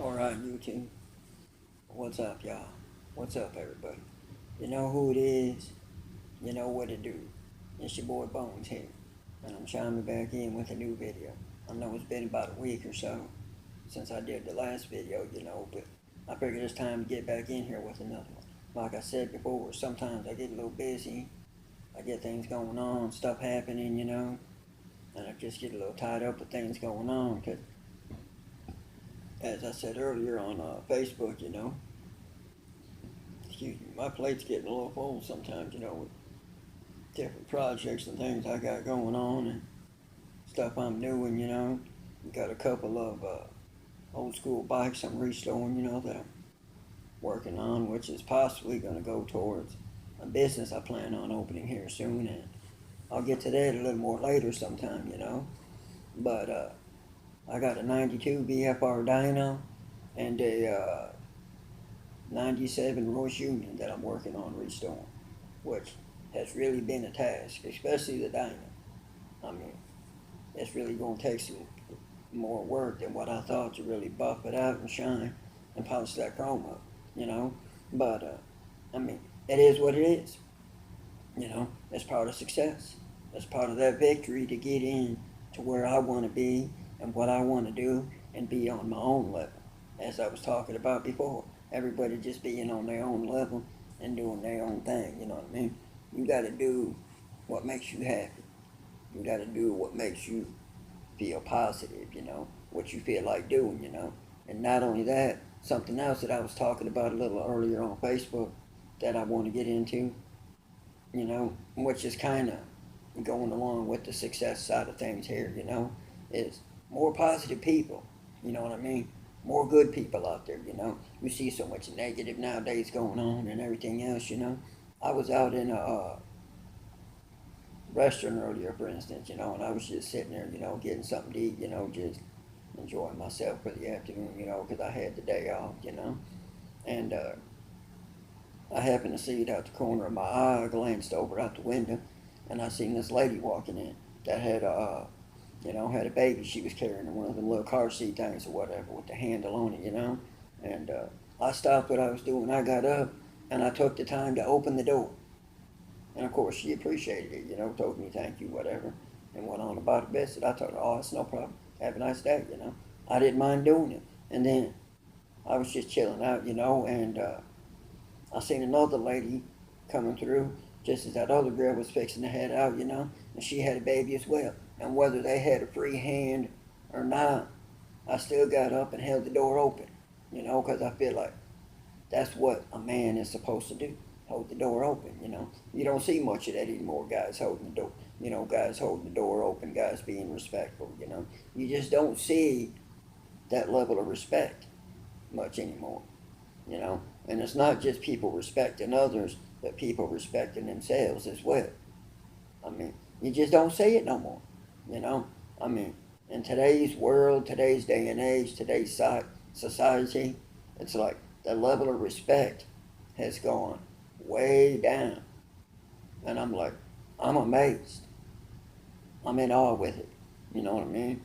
Alright, YouTube. What's up, y'all? What's up, everybody? You know who it is. You know what to do. It's your boy Bones here. And I'm chiming back in with a new video. I know it's been about a week or so since I did the last video, but I figured it's time to get back in here with another one. Like I said before, sometimes I get a little busy. I get things going on, stuff happening, and I just get a little tied up with things going on. Because, as I said earlier on Facebook, excuse me, my plate's getting a little full sometimes, with different projects and things I got going on and stuff I'm doing, Got a couple of old school bikes I'm restoring, that I'm working on, which is possibly going to go towards a business I plan on opening here soon. And I'll get to that a little more later sometime, But I got a 92 VFR dyno and a 97 Royce Union that I'm working on restoring, which has really been a task, especially the dyno. I mean, it's really going to take some more work than what I thought to really buff it out and shine and polish that chrome up, But, I mean, it is what it is, It's part of success. It's part of that victory to get in to where I want to be and what I want to do and be on my own level, as I was talking about before. Everybody just being on their own level and doing their own thing, you know what I mean? You got to do what makes you happy. You got to do what makes you feel positive, what you feel like doing, And not only that, something else that I was talking about a little earlier on Facebook that I want to get into, which is kind of going along with the success side of things here, is more positive people, you know what I mean? More good people out there, You see so much negative nowadays going on and everything else, I was out in a restaurant earlier, for instance, and I was just sitting there, getting something to eat, just enjoying myself for the afternoon, because I had the day off, And I happened to see it out the corner of my eye. I glanced over out the window, and I seen this lady walking in that had had a baby she was carrying in one of them little car seat things or whatever with the handle on it, And I stopped what I was doing. I got up, and I took the time to open the door. And of course, she appreciated it, told me thank you, whatever, and went on about her business. I told her, oh, it's no problem. Have a nice day, I didn't mind doing it. And then I was just chilling out, and I seen another lady coming through just as that other girl was fixing to head out, and she had a baby as well. And whether they had a free hand or not, I still got up and held the door open, because I feel like that's what a man is supposed to do. Hold the door open, You don't see much of that anymore, guys holding the door, guys holding the door open, guys being respectful, You just don't see that level of respect much anymore, And it's not just people respecting others, but people respecting themselves as well. I mean, you just don't see it no more, I mean, in today's world, today's day and age, today's society, it's like the level of respect has gone way down. And I'm like, I'm amazed. I'm in awe with it. You know what I mean?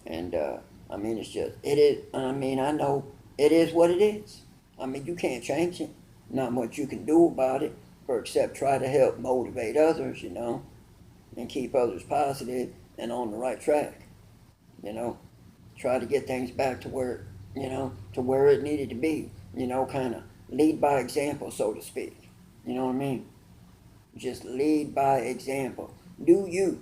And, I mean, it's just, it is, I mean, I know it is what it is. I mean, you can't change it. Not much you can do about it, or except try to help motivate others, and keep others positive and on the right track, Try to get things back to where, to where it needed to be, kind of lead by example, so to speak. You know what I mean? Just lead by example. Do you.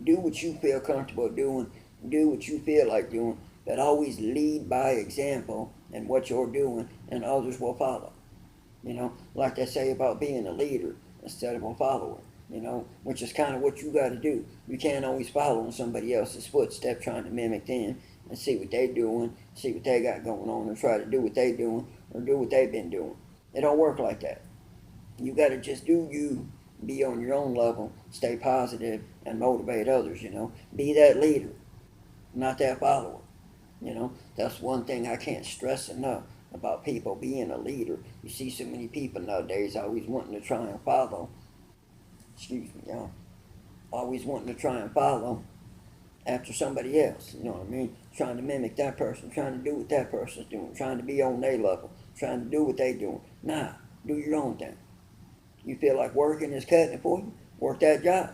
Do what you feel comfortable doing. Do what you feel like doing. But always lead by example in what you're doing, and others will follow. Like they say about being a leader instead of a follower, which is kind of what you got to do. You can't always follow in somebody else's footsteps trying to mimic them and see what they're doing, see what they got going on, and try to do what they're doing or do what they've been doing. It don't work like that. You got to just do you, be on your own level, stay positive, and motivate others, Be that leader, not that follower, That's one thing I can't stress enough about people being a leader. You see so many people nowadays always wanting to try and follow. Excuse me, y'all. Always wanting to try and follow after somebody else. You know what I mean? trying to mimic that person, trying to do what that person's doing, trying to be on their level, trying to do what they doing. Nah, do your own thing. You feel like working is cutting it for you, work that job.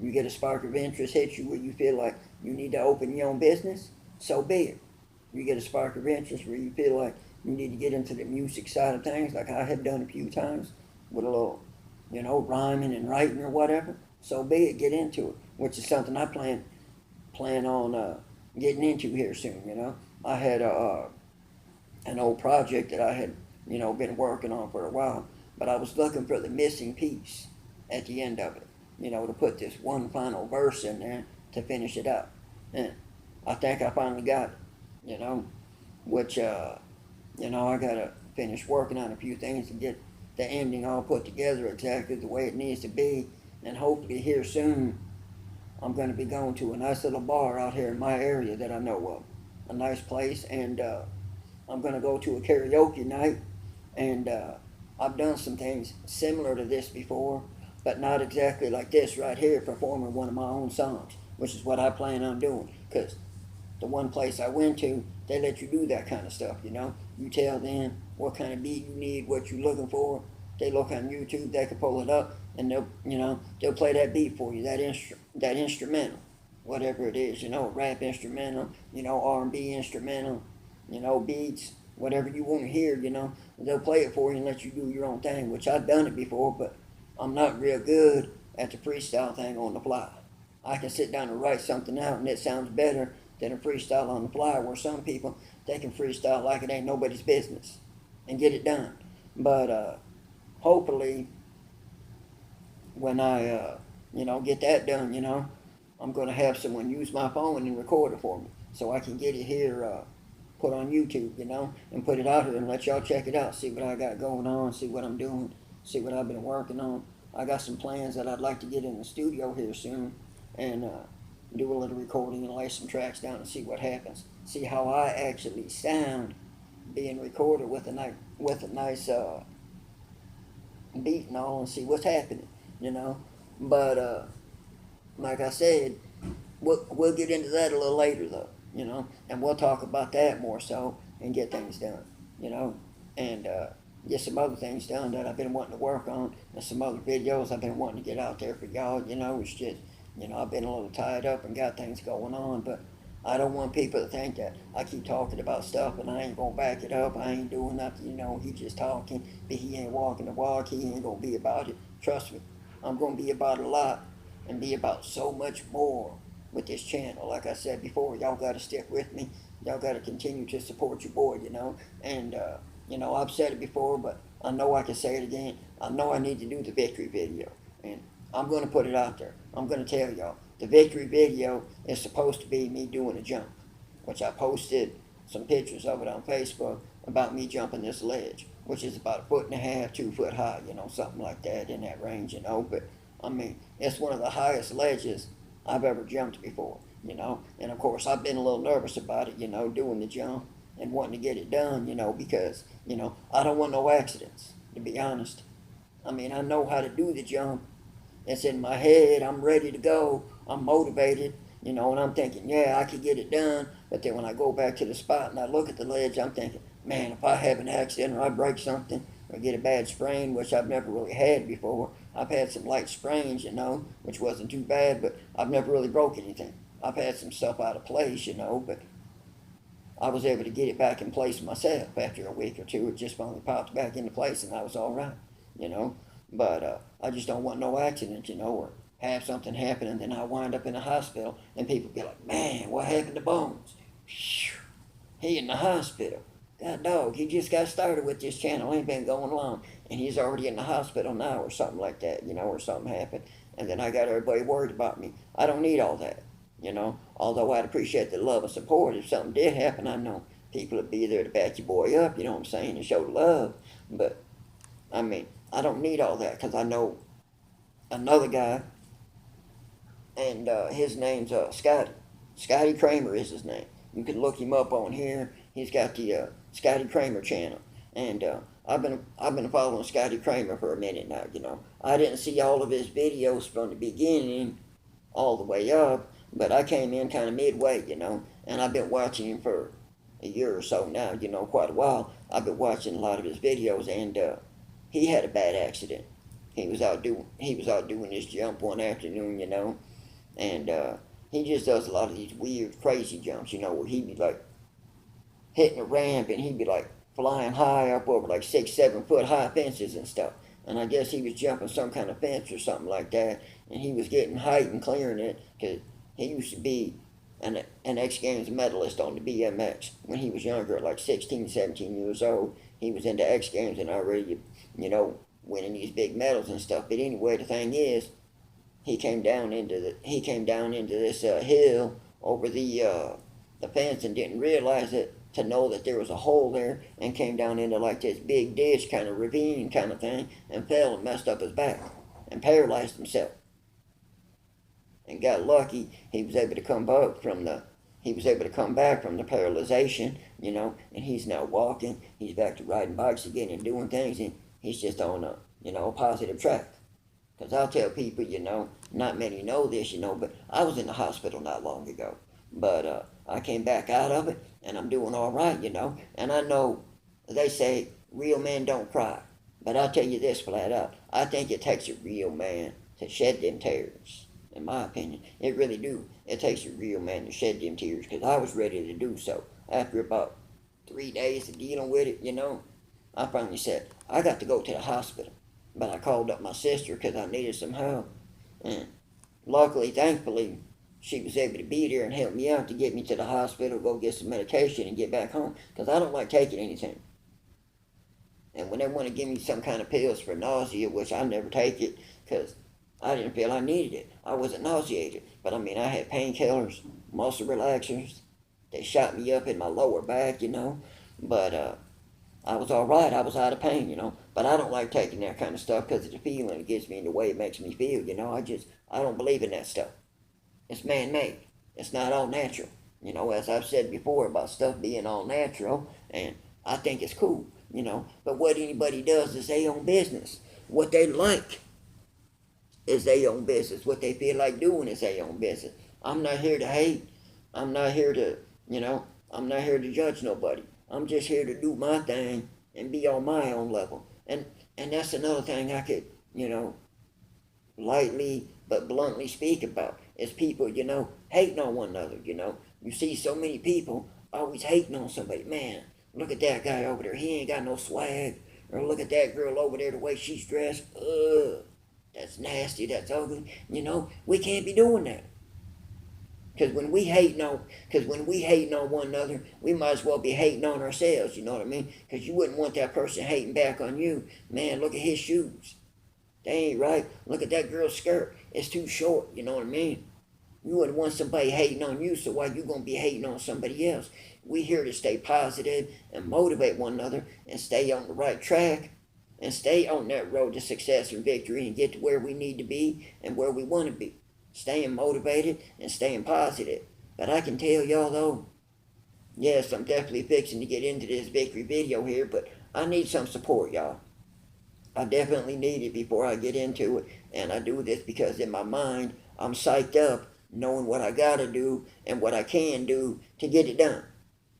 You get a spark of interest hit you where you feel like you need to open your own business, so be it. You get a spark of interest where you feel like you need to get into the music side of things, like I have done a few times with a little, rhyming and writing or whatever. So be it, get into it, which is something I plan on getting into here soon. I had an old project that I had been working on for a while, but I was looking for the missing piece at the end of it, to put this one final verse in there to finish it out. And I think I finally got it, which I gotta finish working on a few things to get the ending all put together exactly the way it needs to be, and hopefully here soon I'm going to be going to a nice little bar out here in my area that I know of, a nice place, and I'm going to go to a karaoke night, and I've done some things similar to this before, but not exactly like this right here, performing one of my own songs, which is what I plan on doing, because the one place I went to, they let you do that kind of stuff, You tell them what kind of beat you need, what you're looking for. They look on YouTube, they can pull it up, and they'll play that beat for you, that instrumental, whatever it is, rap instrumental, R&B instrumental, beats, whatever you want to hear, they'll play it for you and let you do your own thing, which I've done it before, but I'm not real good at the freestyle thing on the fly. I can sit down and write something out and it sounds better than a freestyle on the fly, where some people, they can freestyle like it ain't nobody's business and get it done. But hopefully when I get that done, I'm going to have someone use my phone and record it for me so I can get it here put on YouTube, and put it out here and let y'all check it out, see what I got going on, see what I'm doing, see what I've been working on. I got some plans that I'd like to get in the studio here soon and do a little recording and lay some tracks down and see what happens. See how I actually sound being recorded with a nice beat and all, and see what's happening, But like I said, we'll get into that a little later though, and we'll talk about that more so and get things done, and get some other things done that I've been wanting to work on, and some other videos I've been wanting to get out there for y'all. It's just, I've been a little tied up and got things going on, but I don't want people to think that I keep talking about stuff and I ain't gonna back it up. I ain't doing nothing, he just talking, but he ain't walking the walk. He ain't gonna be about it. Trust me, I'm gonna be about a lot and be about so much more with this channel. Like I said before, y'all gotta stick with me. Y'all gotta continue to support your boy, and I've said it before, but I know I can say it again. I know I need to do the victory video, and I'm going to put it out there. I'm going to tell y'all, the victory video is supposed to be me doing a jump, which I posted some pictures of it on Facebook about me jumping this ledge, which is about 1.5 feet, 2 foot high, something like that, in that range, but I mean, it's one of the highest ledges I've ever jumped before, and of course I've been a little nervous about it, doing the jump and wanting to get it done, because, I don't want no accidents, to be honest. I mean, I know how to do the jump. It's in my head. I'm ready to go. I'm motivated, and I'm thinking, yeah, I could get it done. But then when I go back to the spot and I look at the ledge, I'm thinking, man, if I have an accident or I break something or get a bad sprain, which I've never really had before. I've had some light sprains, which wasn't too bad, but I've never really broke anything. I've had some stuff out of place, but I was able to get it back in place myself after a week or two. It just finally popped back into place and I was all right, But I just don't want no accident, or have something happen and then I wind up in the hospital and people be like, man, what happened to Bones? He in the hospital. God dog, he just got started with this channel, ain't been going long, and he's already in the hospital now or something like that, or something happened. And then I got everybody worried about me. I don't need all that. Although I'd appreciate the love and support. If something did happen, I know people would be there to back your boy up, what I'm saying, and show love. But, I mean, I don't need all that, because I know another guy, and his name's Scotty. Scotty Cramer is his name. You can look him up on here. He's got the Scotty Cramer channel. And I've been following Scotty Cramer for a minute now, I didn't see all of his videos from the beginning all the way up, But I came in kind of midway, and I've been watching him for a year or so now, quite a while. I've been watching a lot of his videos, and he had a bad accident. He was out doing his jump one afternoon, and he just does a lot of these weird, crazy jumps, where he'd be like hitting a ramp and he'd be like flying high up over like 6, 7 foot high fences and stuff. And I guess he was jumping some kind of fence or something like that, and he was getting height and clearing it because he used to be an X Games medalist on the BMX when he was younger, like 16, 17 years old. He was into X Games and already, winning these big medals and stuff. But anyway, the thing is, he came down into this hill over the fence and didn't realize it to know that there was a hole there, and came down into like this big ditch kind of ravine kind of thing, and fell and messed up his back and paralyzed himself. And got lucky, he was able to come back from the paralyzation, and he's now walking. He's back to riding bikes again and doing things, and he's just on a positive track. Because I'll tell people, not many know this, but I was in the hospital not long ago. But I came back out of it, and I'm doing all right, And I know they say real men don't cry. But I'll tell you this flat out. I think it takes a real man to shed them tears. In my opinion, it really do. It takes a real man to shed them tears, because I was ready to do so. After about 3 days of dealing with it, I finally said, I got to go to the hospital. But I called up my sister because I needed some help. And luckily, thankfully, she was able to be there and help me out to get me to the hospital, go get some medication, and get back home. Because I don't like taking anything. And when they want to give me some kind of pills for nausea, which I never take it because I didn't feel I needed it. I wasn't nauseated. But I had painkillers, muscle relaxers. They shot me up in my lower back, But I was all right. I was out of pain, But I don't like taking that kind of stuff because of the feeling it gives me and the way it makes me feel, I don't believe in that stuff. It's man-made. It's not all natural. As I've said before about stuff being all natural, and I think it's cool, But what anybody does is their own business. What they like is their own business. What they feel like doing is their own business. I'm not here to hate. I'm not here to, I'm not here to judge nobody. I'm just here to do my thing and be on my own level. And that's another thing I could, lightly but bluntly speak about. Is people, hating on one another, You see so many people always hating on somebody. Man, look at that guy over there. He ain't got no swag. Or look at that girl over there, the way she's dressed. Ugh. That's nasty, that's ugly. We can't be doing that. Because when we hating on one another, we might as well be hating on ourselves, you know what I mean? Because you wouldn't want that person hating back on you. Man, look at his shoes. They ain't right. Look at that girl's skirt. It's too short, you know what I mean? You wouldn't want somebody hating on you, so why you going to be hating on somebody else? We here to stay positive and motivate one another and stay on the right track and stay on that road to success and victory and get to where we need to be and where we want to be. Staying motivated and staying positive. But I can tell y'all though, yes, I'm definitely fixing to get into this victory video here, but I need some support, y'all. I definitely need it before I get into it. And I do this because in my mind, I'm psyched up knowing what I gotta do and what I can do to get it done.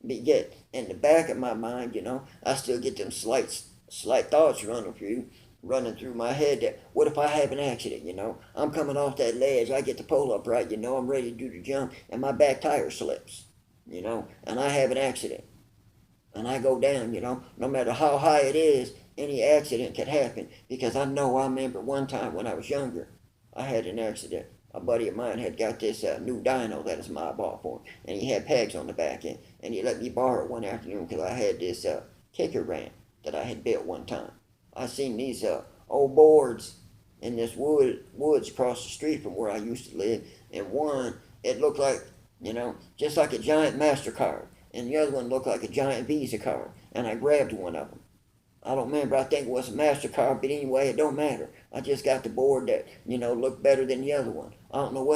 But yet, in the back of my mind, I still get them slight thoughts running through my head that, what if I have an accident, I'm coming off that ledge, I get the pole up right, I'm ready to do the jump, and my back tire slips, and I have an accident. And I go down, no matter how high it is, any accident could happen. Because I remember one time when I was younger, I had an accident. A buddy of mine had got this new dyno that his mom bought for him, and he had pegs on the back end, and he let me borrow it one afternoon because I had this kicker ramp that I had built one time. I seen these old boards in this woods across the street from where I used to live, and one, it looked like, just like a giant MasterCard, and the other one looked like a giant Visa card, and I grabbed one of them. I don't remember, I think it was a MasterCard, but anyway, it don't matter. I just got the board that, looked better than the other one. I don't know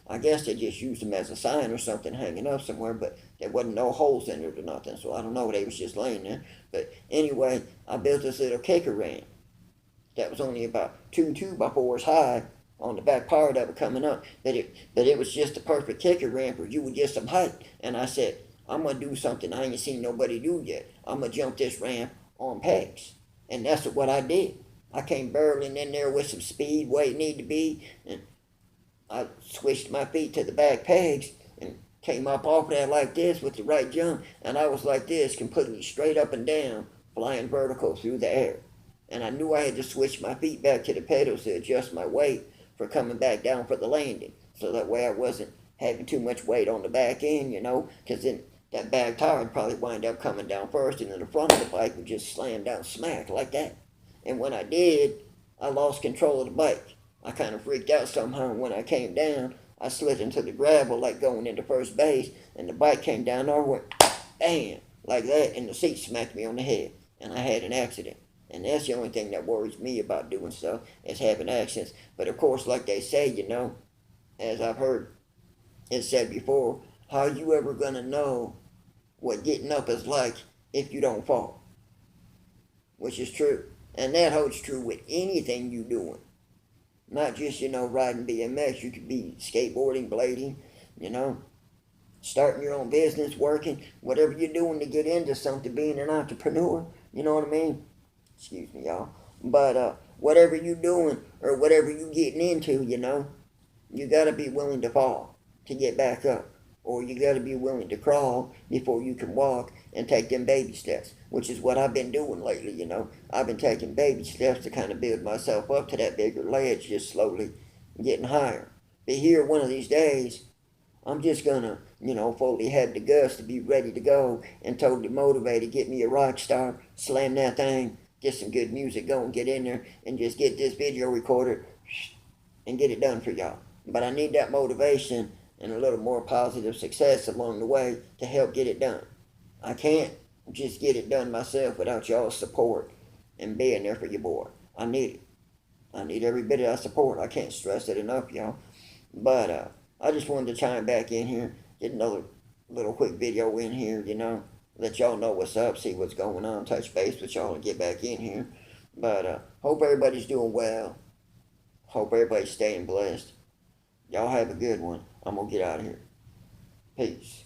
I guess they just used them as a sign or something hanging up somewhere, but there wasn't no holes in it or nothing, so I don't know, they was just laying there. But anyway, I built this little kicker ramp that was only about 2 2x4s high, on the back part of it coming up, that it was just a perfect kicker ramp or you would get some height. And I said, I'm gonna do something I ain't seen nobody do yet. I'm gonna jump this ramp on pegs. And that's what I did. I came barreling in there with some speed where it needed to be, and I switched my feet to the back pegs and came up off that like this with the right jump, and I was like this, completely straight up and down, flying vertical through the air. And I knew I had to switch my feet back to the pedals to adjust my weight for coming back down for the landing, so that way I wasn't having too much weight on the back end, because then that back tire would probably wind up coming down first, and then the front of the bike would just slam down smack like that. And when I did, I lost control of the bike. I kind of freaked out somehow, and when I came down, I slid into the gravel like going into first base, and the bike came down there, went bam, like that, and the seat smacked me on the head, and I had an accident. And that's the only thing that worries me about doing stuff, is having accidents. But of course, like they say, as I've heard it said before, how you ever gonna know what getting up is like if you don't fall? Which is true. And that holds true with anything you doing. Not just, riding BMX. You could be skateboarding, blading, you know, starting your own business, working, whatever you're doing to get into something, being an entrepreneur, you know what I mean? Excuse me, y'all. But whatever you're doing or whatever you're getting into, you got to be willing to fall to get back up. Or you got to be willing to crawl before you can walk and take them baby steps, which is what I've been doing lately, I've been taking baby steps to kind of build myself up to that bigger ledge, just slowly getting higher. But here, one of these days, I'm just gonna, fully have the guts to be ready to go and totally motivated, get me a rock star, slam that thing, get some good music going, get in there, and just get this video recorded and get it done for y'all. But I need that motivation and a little more positive success along the way to help get it done. I can't just get it done myself without y'all's support and being there for your boy. I need it. I need every bit of that support. I can't stress it enough, y'all. But I just wanted to chime back in here, get another little quick video in here, let y'all know what's up, see what's going on, touch base with y'all and get back in here. But hope everybody's doing well. Hope everybody's staying blessed. Y'all have a good one. I'm going to get out of here. Peace.